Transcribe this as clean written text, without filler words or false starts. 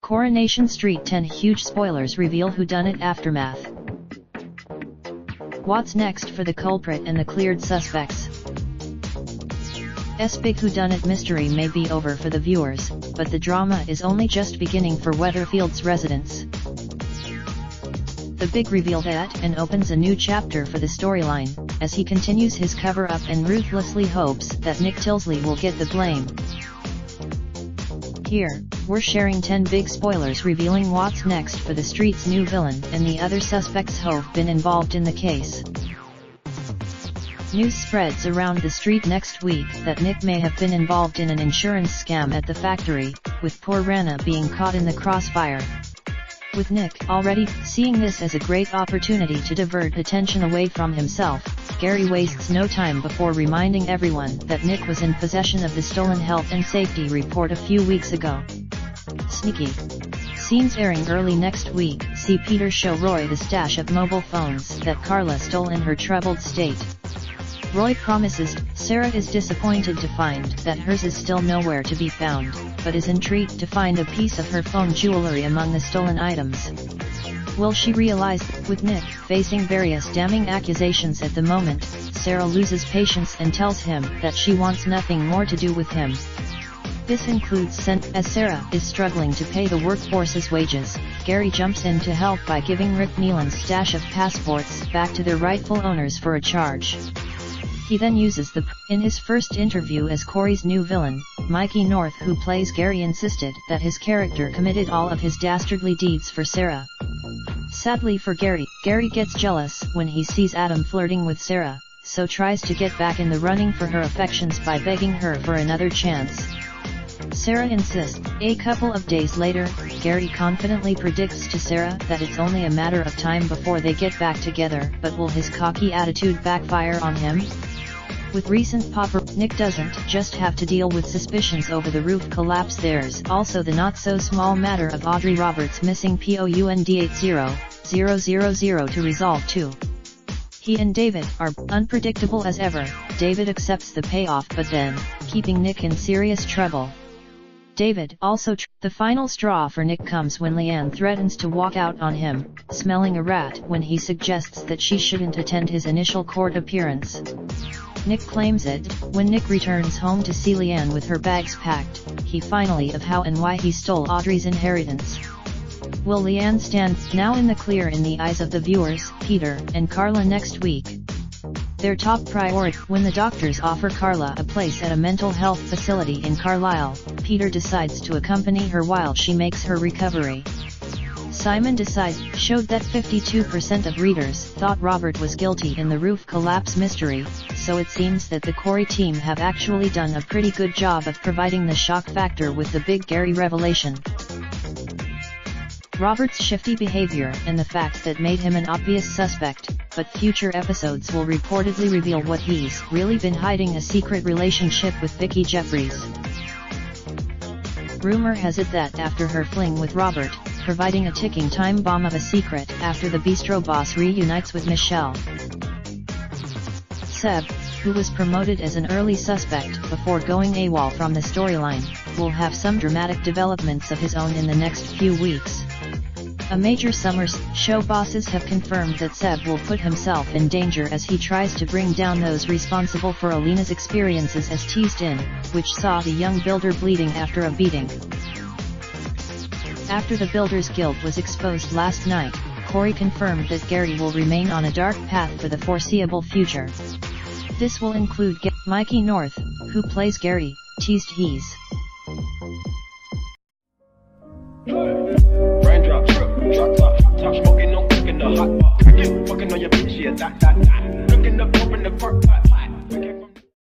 Coronation Street 10 huge spoilers reveal whodunit aftermath. What's next for the culprit and the cleared suspects? Big whodunit mystery may be over for the viewers, but the drama is only just beginning for Weatherfield's residents. The big reveal that and opens a new chapter for the storyline, as he continues his cover-up and ruthlessly hopes that Nick Tilsley will get the blame. Here, we're sharing 10 big spoilers revealing what's next for the street's new villain and the other suspects who've been involved in the case. News spreads around the street next week that Nick may have been involved in an insurance scam at the factory, with poor Rana being caught in the crossfire. With Nick already seeing this as a great opportunity to divert attention away from himself, Gary wastes no time before reminding everyone that Nick was in possession of the stolen health and safety report a few weeks ago. Sneaky. Scenes airing early next week see Peter show Roy the stash of mobile phones that Carla stole in her troubled state. Roy promises. Sarah is disappointed to find that hers is still nowhere to be found, but is intrigued to find a piece of her phone jewelry among the stolen items. Will she realize that? With Nick facing various damning accusations at the moment, Sarah loses patience and tells him that she wants nothing more to do with him. This includes as Sarah is struggling to pay the workforce's wages, Gary jumps in to help by giving Rick Nealon's stash of passports back to their rightful owners for a charge. He then uses in his first interview as Corey's new villain, Mikey North, who plays Gary, insisted that his character committed all of his dastardly deeds for Sarah. Sadly for Gary, Gary gets jealous when he sees Adam flirting with Sarah, so tries to get back in the running for her affections by begging her for another chance. Sarah insists. A couple of days later, Gary confidently predicts to Sarah that it's only a matter of time before they get back together, but will his cocky attitude backfire on him? With recent Nick doesn't just have to deal with suspicions over the roof collapse, there's also the not-so-small matter of Audrey Roberts missing pound 80000 to resolve too. He and David are unpredictable as ever. David accepts the payoff but then, keeping Nick in serious trouble. David also the final straw for Nick comes when Leanne threatens to walk out on him, smelling a rat, when he suggests that she shouldn't attend his initial court appearance. Nick claims it. When Nick returns home to see Leanne with her bags packed, he finally of how and why he stole Audrey's inheritance. Will Leanne stand now in the clear in the eyes of the viewers, Peter and Carla next week? Their top priority. When the doctors offer Carla a place at a mental health facility in Carlisle, Peter decides to accompany her while she makes her recovery. Simon showed that 52% of readers thought Robert was guilty in the roof collapse mystery, so it seems that the Corey team have actually done a pretty good job of providing the shock factor with the big Gary revelation. Robert's shifty behavior and the fact that made him an obvious suspect, but future episodes will reportedly reveal what he's really been hiding: a secret relationship with Vicky Jeffries. Rumor has it that after her fling with Robert, providing a ticking time bomb of a secret after the bistro boss reunites with Michelle. Seb, who was promoted as an early suspect before going AWOL from the storyline, will have some dramatic developments of his own in the next few weeks. A major summer show bosses have confirmed that Seb will put himself in danger as he tries to bring down those responsible for Alina's experiences as teased in, which saw the young builder bleeding after a beating. After the Builders Guild was exposed last night, Corey confirmed that Gary will remain on a dark path for the foreseeable future. This will include Mikey North, who plays Gary, teased he's raindrop, truck top, smoking, no cooking the hot pot. Fucking on your bitch, yeah, that. Looking up, open the park pot.